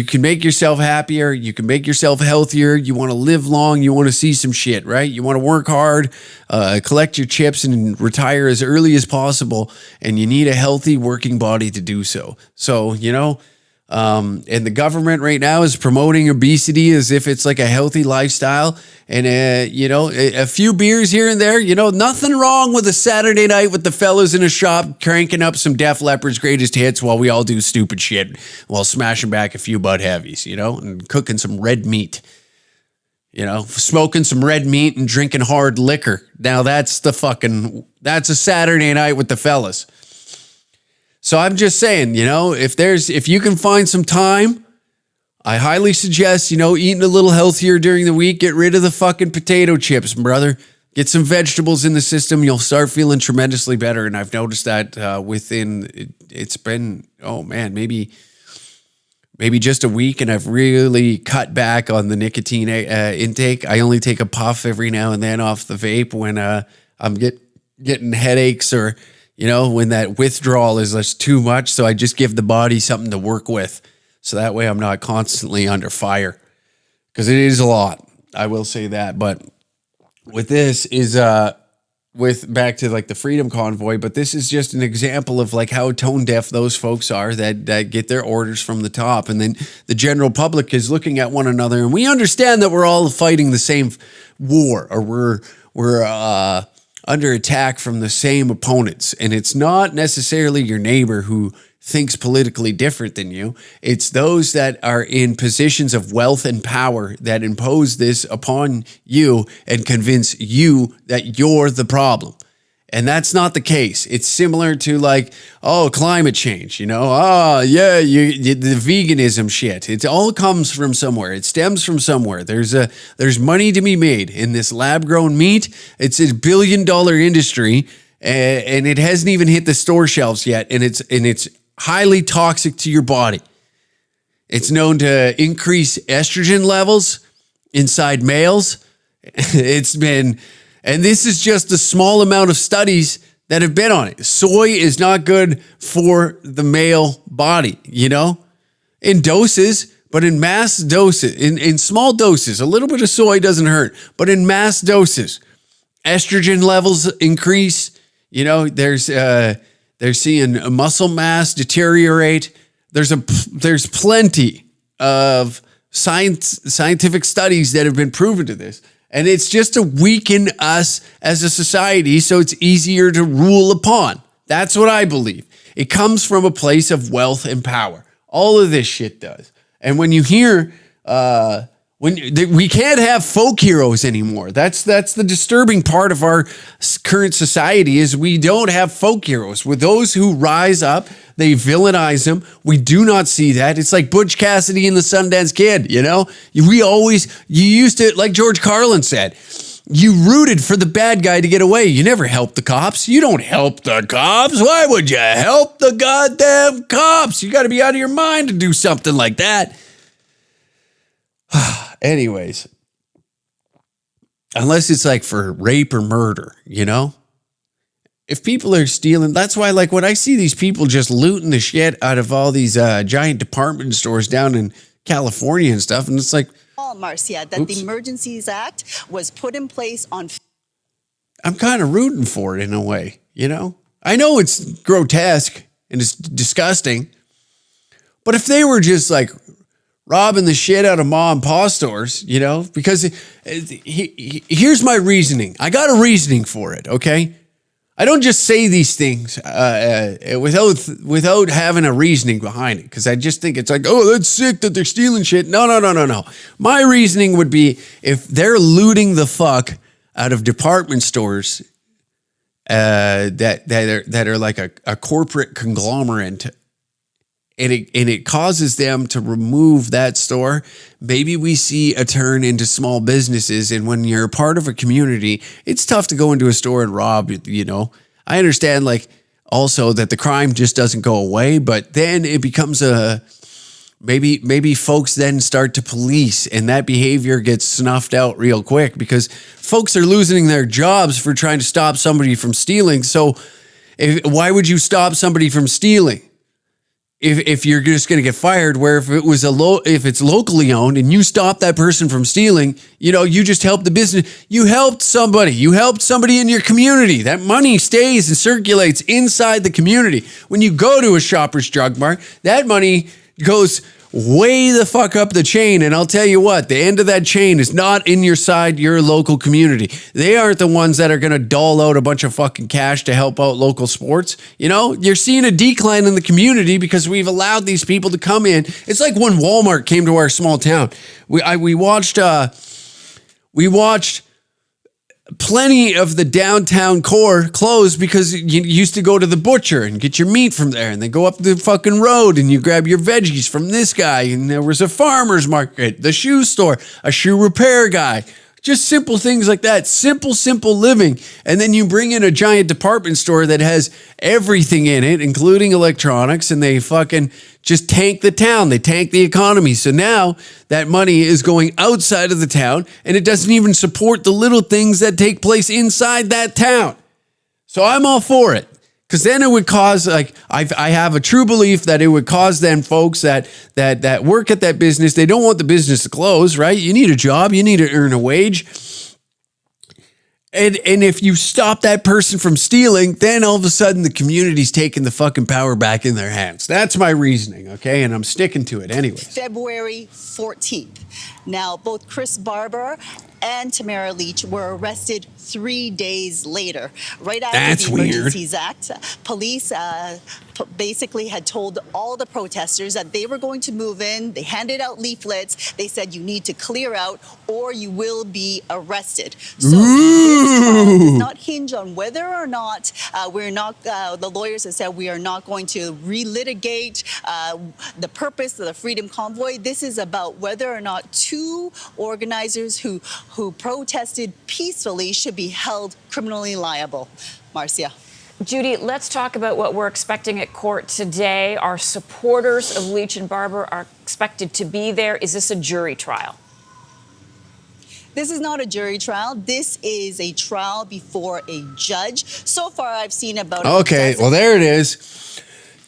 can make yourself happier. You can make yourself healthier. You want to live long. You want to see some shit, right? You want to work hard, collect your chips, and retire as early as possible. And you need a healthy working body to do so. So, and the government right now is promoting obesity as if it's like a healthy lifestyle. And, a few beers here and there, nothing wrong with a Saturday night with the fellas in a shop cranking up some Def Leppard's greatest hits while we all do stupid shit while smashing back a few Bud Heavies, and cooking some red meat, smoking some red meat and drinking hard liquor. Now that's a Saturday night with the fellas. So I'm just saying, if you can find some time, I highly suggest, eating a little healthier during the week. Get rid of the fucking potato chips, brother. Get some vegetables in the system. You'll start feeling tremendously better. And I've noticed that it's been, maybe just a week, and I've really cut back on the nicotine intake. I only take a puff every now and then off the vape when I'm getting headaches or, when that withdrawal is just too much. So I just give the body something to work with. So that way I'm not constantly under fire, because it is a lot. I will say that. But with this is back to like the Freedom Convoy, but this is just an example of like how tone deaf those folks are that get their orders from the top. And then the general public is looking at one another, and we understand that we're all fighting the same war, or we're under attack from the same opponents. And it's not necessarily your neighbor who thinks politically different than you. It's those that are in positions of wealth and power that impose this upon you and convince you that you're the problem. And that's not the case. It's similar to like, climate change, the veganism shit. It all comes from somewhere. It stems from somewhere. There's money to be made in this lab-grown meat. It's a $1 billion industry, and it hasn't even hit the store shelves yet. And it's highly toxic to your body. It's known to increase estrogen levels inside males. And this is just a small amount of studies that have been on it. Soy is not good for the male body, in doses, but in mass doses, in small doses. A little bit of soy doesn't hurt, but in mass doses, estrogen levels increase. They're seeing muscle mass deteriorate. There's plenty of scientific studies that have been proven to this. And it's just to weaken us as a society so it's easier to rule upon. That's what I believe. It comes from a place of wealth and power. All of this shit does. And when you hear, we can't have folk heroes anymore. That's the disturbing part of our current society is we don't have folk heroes. With those who rise up, they villainize them. We do not see that. It's like Butch Cassidy and the Sundance Kid, you used to, like George Carlin said, you rooted for the bad guy to get away. You never helped the cops. You don't help the cops. Why would you help the goddamn cops? You got to be out of your mind to do something like that. Anyways, unless it's like for rape or murder, if people are stealing, that's why, like, when I see these people just looting the shit out of all these giant department stores down in California and stuff, and it's like, Marcia, that the Emergencies Act was put in place on. I'm kind of rooting for it in a way, I know it's grotesque and it's disgusting, but if they were just like robbing the shit out of mom and pop stores, you know, because here's my reasoning. I got a reasoning for it, okay? I don't just say these things without having a reasoning behind it, because I just think it's like, oh, that's sick that they're stealing shit. No. My reasoning would be if they're looting the fuck out of department stores that are like a corporate conglomerate, and it causes them to remove that store, maybe we see a turn into small businesses. And when you're a part of a community, it's tough to go into a store and rob, you know. I understand, like, also that the crime just doesn't go away, but then it becomes maybe folks then start to police, and that behavior gets snuffed out real quick because folks are losing their jobs for trying to stop somebody from stealing. So why would you stop somebody from stealing if you're just going to get fired? Where if it's locally owned and you stop that person from stealing, you know, you just helped the business. You helped somebody in your community. That money stays and circulates inside the community. When you go to a Shoppers Drug Mart, that money goes way the fuck up the chain. And I'll tell you what, the end of that chain is not in your local community. They aren't the ones that are going to dole out a bunch of fucking cash to help out local sports. You know, you're seeing a decline in the community because we've allowed these people to come in. It's like when Walmart came to our small town. We watched plenty of the downtown core closed because you used to go to the butcher and get your meat from there, and then go up the fucking road and you grab your veggies from this guy, and there was a farmer's market, the shoe store, a shoe repair guy, just simple things like that. Simple living. And then you bring in a giant department store that has everything in it, including electronics, and they fucking just tank the town. They tank the economy. So now that money is going outside of the town, and it doesn't even support the little things that take place inside that town. So I'm all for it. Because then it would cause, like, I have a true belief that it would cause then folks that work at that business, they don't want the business to close, right? You need a job, you need to earn a wage. And if you stop that person from stealing, then all of a sudden the community's taking the fucking power back in their hands. That's my reasoning, okay? And I'm sticking to it anyways. February 14th. Now, both Chris Barber and Tamara Leech were arrested 3 days later, right after the Emergencies Act. Police basically had told all the protesters that they were going to move in. They handed out leaflets. They said, you need to clear out or you will be arrested. So this trial does not hinge on whether or not the lawyers have said we are not going to relitigate the purpose of the Freedom Convoy. This is about whether or not two organizers who protested peacefully should be held criminally liable. Marcia. Judy, let's talk about what we're expecting at court today. Our supporters of Leech and Barber are expected to be there. Is this a jury trial? This is not a jury trial. This is a trial before a judge. So far, I've seen about... Okay, well, there it is.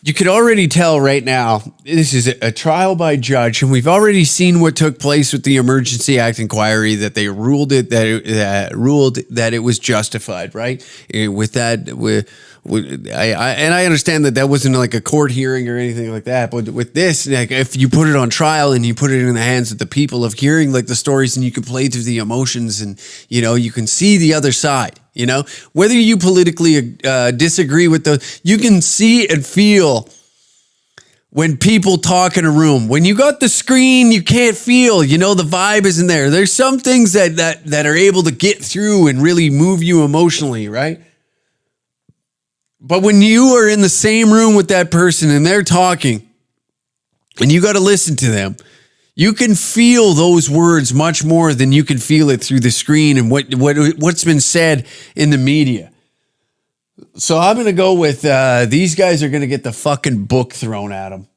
You could already tell right now, this is a trial by judge, and we've already seen what took place with the Emergency Act inquiry, that they ruled that it was justified, right? I understand that wasn't like a court hearing or anything like that, but with this, like, if you put it on trial and you put it in the hands of the people of hearing like the stories, and you can play through the emotions, and you know, you can see the other side. You know, whether you politically disagree with you can see and feel when people talk in a room. When you got the screen, you can't feel, you know, the vibe isn't there. There's some things that are able to get through and really move you emotionally, right? But when you are in the same room with that person and they're talking and you got to listen to them, you can feel those words much more than you can feel it through the screen and what's been said in the media. So I'm going to go with these guys are going to get the fucking book thrown at them.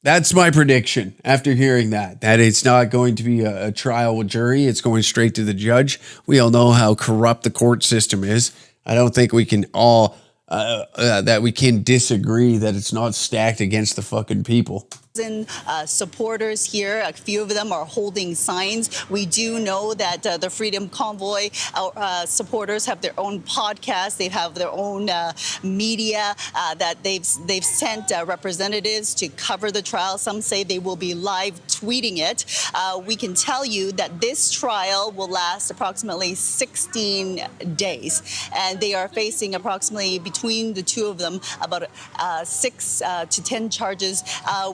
That's my prediction after hearing that it's not going to be a trial with jury. It's going straight to the judge. We all know how corrupt the court system is. I don't think we can all, that we can disagree that it's not stacked against the fucking people. supporters here. A few of them are holding signs. We do know that the Freedom Convoy supporters have their own podcast. They have their own media that they've sent representatives to cover the trial. Some say they will be live tweeting it. We can tell you that this trial will last approximately 16 days, and they are facing approximately, between the two of them, about 6 to 10 charges.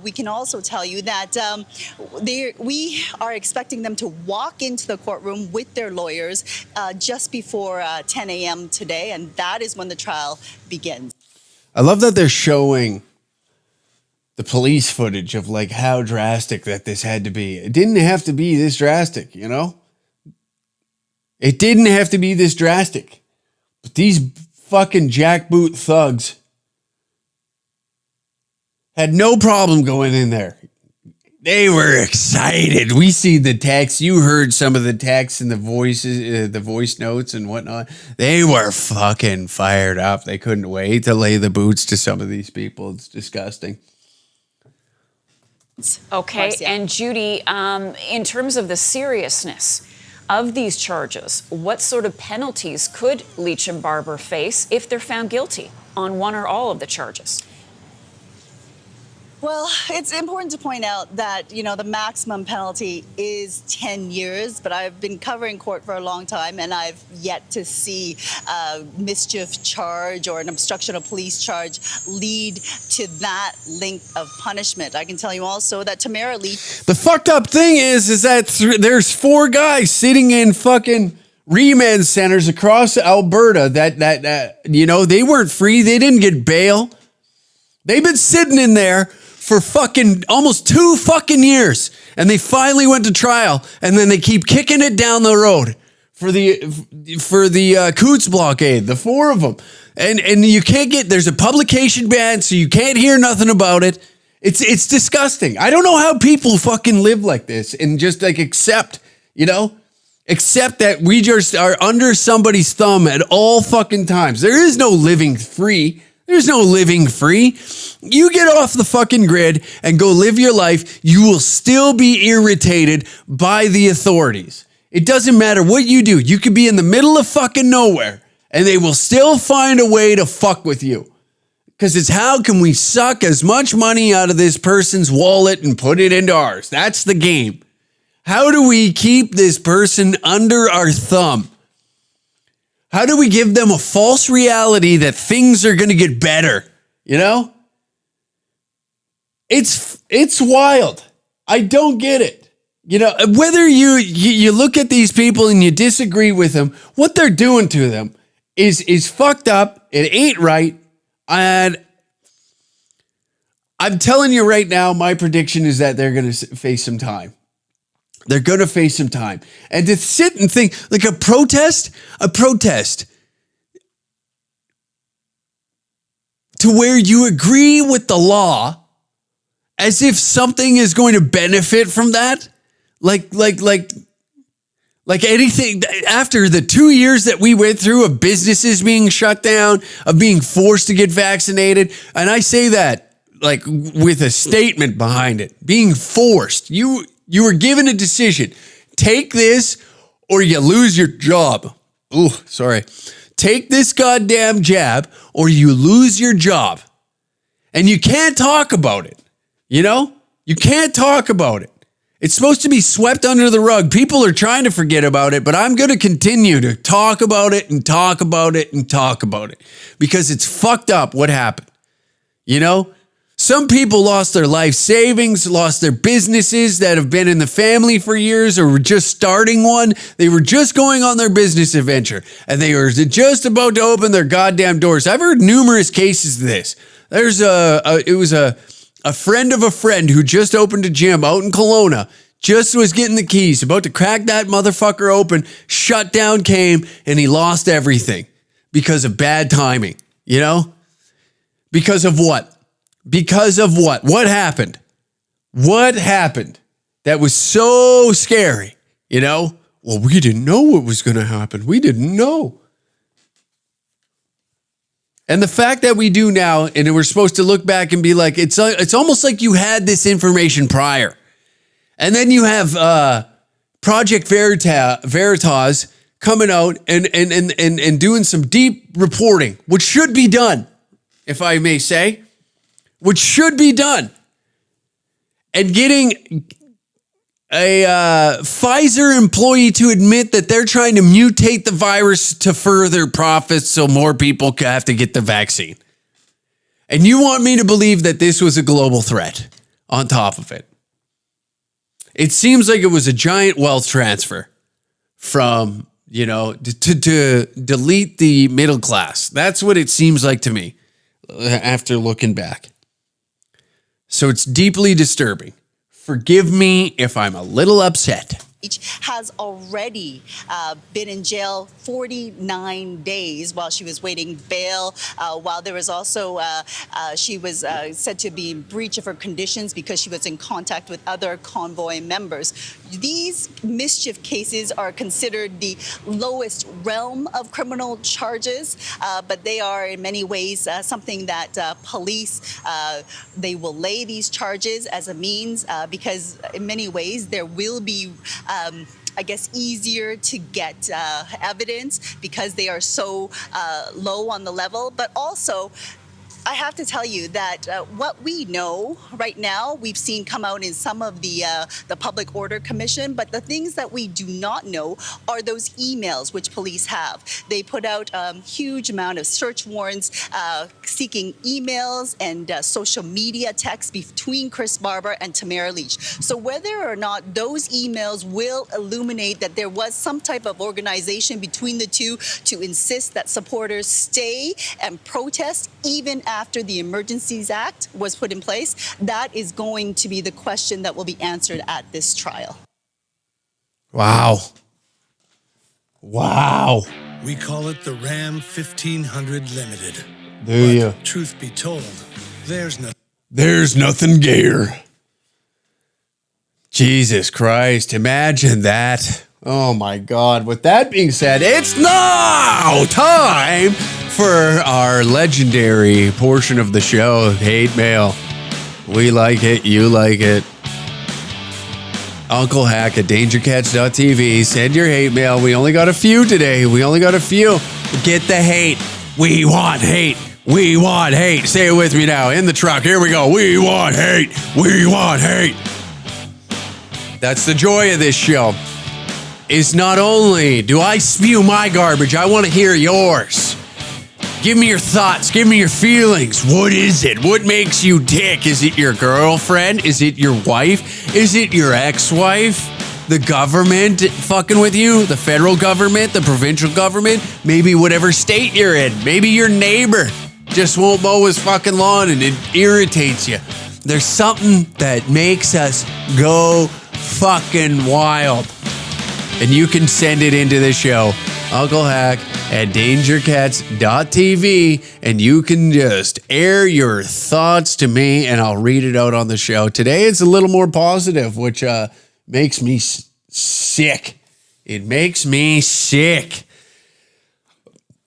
We can also tell you that we are expecting them to walk into the courtroom with their lawyers just before 10 a.m. today, and that is when the trial begins. I love that they're showing the police footage of like how drastic that this had to be. It didn't have to be this drastic, you know? It didn't have to be this drastic. But these fucking jackboot thugs had no problem going in there. They were excited. We see the text. You heard some of the text and the voices, the voice notes and whatnot. They were fucking fired up. They couldn't wait to lay the boots to some of these people. It's disgusting. Okay, Marcia. and Judy, in terms of the seriousness of these charges, what sort of penalties could Leech and Barber face if they're found guilty on one or all of the charges? Well, it's important to point out that, you know, the maximum penalty is 10 years, but I've been covering court for a long time, and I've yet to see a mischief charge or an obstruction of police charge lead to that length of punishment. I can tell you also that Tamara Leech... The fucked up thing is that there's 4 guys sitting in fucking remand centers across Alberta that you know, they weren't free. They didn't get bail. They've been sitting in there for fucking almost 2 fucking years, and they finally went to trial, and then they keep kicking it down the road for the Coots blockade, the 4 of them, and you can't get, there's a publication ban, so you can't hear nothing about it. It's disgusting. I don't know how people fucking live like this and just like accept that we just are under somebody's thumb at all fucking times. There is no living free. There's no living free. You get off the fucking grid and go live your life, you will still be irritated by the authorities. It doesn't matter what you do. You could be in the middle of fucking nowhere and they will still find a way to fuck with you. Because it's how can we suck as much money out of this person's wallet and put it into ours? That's the game. How do we keep this person under our thumb? How do we give them a false reality that things are going to get better? You know? It's wild. I don't get it. You know, whether you look at these people and you disagree with them, what they're doing to them is fucked up. It ain't right. And I'm telling you right now, my prediction is that they're going to face some time. They're going to face some time. And to sit and think, like a protest to where you agree with the law as if something is going to benefit from that. Like anything after the 2 years that we went through of businesses being shut down, of being forced to get vaccinated. And I say that like with a statement behind it, being forced. You were given a decision. Take this or you lose your job. Ooh, sorry. Take this goddamn jab or you lose your job. And you can't talk about it. You know? You can't talk about it. It's supposed to be swept under the rug. People are trying to forget about it, but I'm going to continue to talk about it and talk about it and talk about it because it's fucked up what happened. You know? Some people lost their life savings, lost their businesses that have been in the family for years or were just starting one. They were just going on their business adventure and they were just about to open their goddamn doors. I've heard numerous cases of this. It was a friend of a friend who just opened a gym out in Kelowna, just was getting the keys, about to crack that motherfucker open, shutdown came, and he lost everything because of bad timing, you know? Because of what? Because of what? What happened? What happened that was so scary, you know? Well, we didn't know what was going to happen. We didn't know. And the fact that we do now, and we're supposed to look back and be like, it's almost like you had this information prior. And then you have Project Veritas coming out and doing some deep reporting, which should be done, if I may say, which should be done. And getting a Pfizer employee to admit that they're trying to mutate the virus to further profits so more people have to get the vaccine. And you want me to believe that this was a global threat on top of it. It seems like it was a giant wealth transfer from, to delete the middle class. That's what it seems like to me after looking back. So it's deeply disturbing. Forgive me if I'm a little upset. Has already been in jail 49 days while she was waiting bail. While there was also, she was said to be in breach of her conditions because she was in contact with other convoy members. These mischief cases are considered the lowest realm of criminal charges, but they are in many ways something that police, they will lay these charges as a means because in many ways there will be I guess, easier to get evidence because they are so low on the level. But also, I have to tell you that what we know right now, we've seen come out in some of the Public Order Commission, but the things that we do not know are those emails which police have. They put out a huge amount of search warrants seeking emails and social media texts between Chris Barber and Tamara Leech. So whether or not those emails will illuminate that there was some type of organization between the two to insist that supporters stay and protest even after the Emergencies Act was put in place, that is going to be the question that will be answered at this trial. Wow. We call it the Ram 1500 Limited. Do you? Truth be told, there's nothing gayer. Jesus Christ, imagine that. Oh my God. With that being said, it's now time for our legendary portion of the show, Hate Mail. We like it. You like it. unclehack at dangercats.tv. Send your hate mail. We only got a few today. Get the hate. We want hate. We want hate. Say it with me now. In the truck. Here we go. We want hate. We want hate. That's the joy of this show. Is not only do I spew my garbage, I want to hear yours. Give me your thoughts. Give me your feelings. What is it? What makes you tick? Is it your girlfriend? Is it your wife? Is it your ex-wife? The government fucking with you? The federal government? The provincial government? Maybe whatever state you're in. Maybe your neighbor just won't mow his fucking lawn and it irritates you. There's something that makes us go fucking wild. And you can send it into the show, unclehack at dangercats.tv, and you can just air your thoughts to me, and I'll read it out on the show. Today, it's a little more positive, which makes me sick. It makes me sick.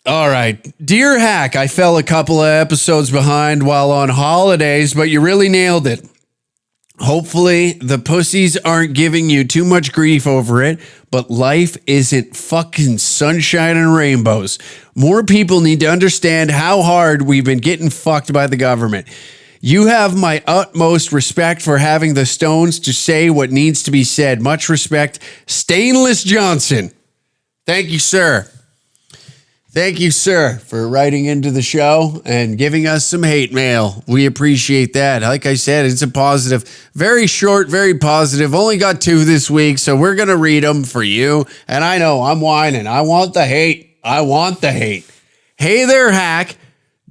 All right. Dear Hack, I fell a couple of episodes behind while on holidays, but you really nailed it. Hopefully, the pussies aren't giving you too much grief over it, but life isn't fucking sunshine and rainbows. More people need to understand how hard we've been getting fucked by the government. You have my utmost respect for having the stones to say what needs to be said. Much respect, Stainless Johnson. Thank you, sir. Thank you, sir, for writing into the show and giving us some hate mail. We appreciate that. Like I said, it's a positive. Very short, very positive. Only got 2 this week, so we're going to read them for you. And I know I'm whining. I want the hate. I want the hate. Hey there, Hack.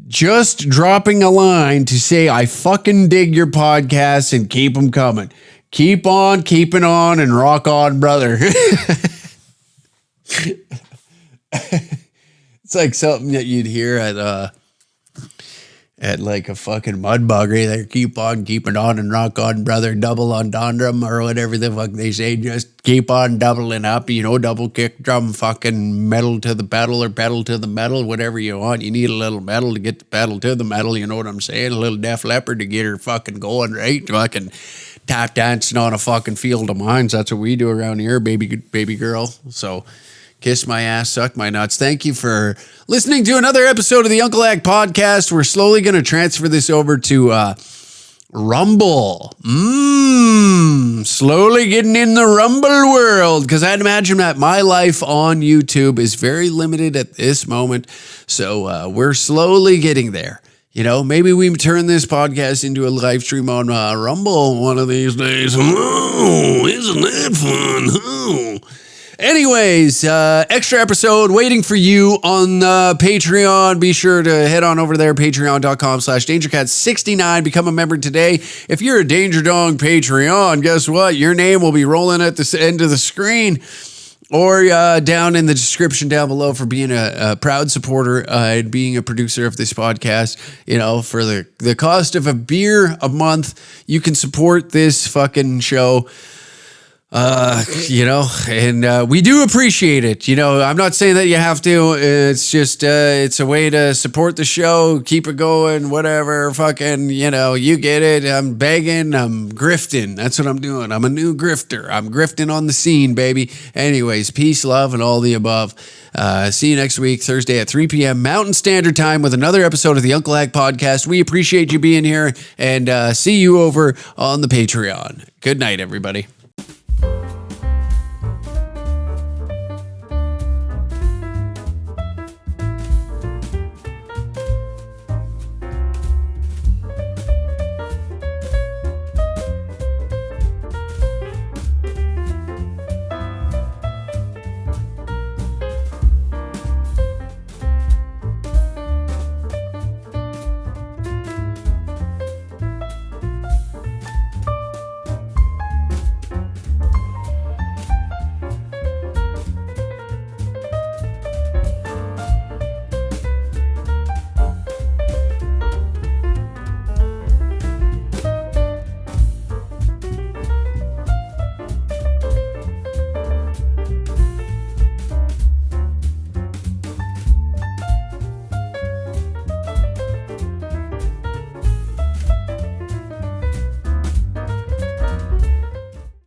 Just dropping a line to say I fucking dig your podcast and keep them coming. Keep on keeping on and rock on, brother. It's like something that you'd hear at like a fucking mud bugger. They keep on keeping on and rock on, brother, double entendre or whatever the fuck they say. Just keep on doubling up, you know, double kick drum, fucking metal to the pedal or pedal to the metal, whatever you want. You need a little metal to get the pedal to the metal, you know what I'm saying? A little Def Leppard to get her fucking going, right? Fucking tap dancing on a fucking field of mines. That's what we do around here, baby girl. So kiss my ass, suck my nuts. Thank you for listening to another episode of the unclehack podcast. We're slowly going to transfer this over to Rumble. Slowly getting in the Rumble world, because I'd imagine that my life on YouTube is very limited at this moment. So we're slowly getting there. You know, maybe we turn this podcast into a live stream on Rumble one of these days. Oh, isn't that fun? Oh. Anyways, extra episode waiting for you on Patreon. Be sure to head on over there, patreon.com/DangerCat69. Become a member today. If you're a Danger Dog Patreon, guess what? Your name will be rolling at the end of the screen or down in the description down below for being a proud supporter and being a producer of this podcast. You know, for the cost of a beer a month, you can support this fucking show. You know, and we do appreciate it. You know, I'm not saying that you have to. It's just, it's a way to support the show, keep it going, whatever. Fucking, you know, you get it. I'm begging, I'm grifting. That's what I'm doing. I'm a new grifter. I'm grifting on the scene, baby. Anyways, peace, love, and all the above. See you next week, Thursday at 3 p.m. Mountain Standard Time with another episode of the Unclehack Podcast. We appreciate you being here, and see you over on the Patreon. Good night, everybody.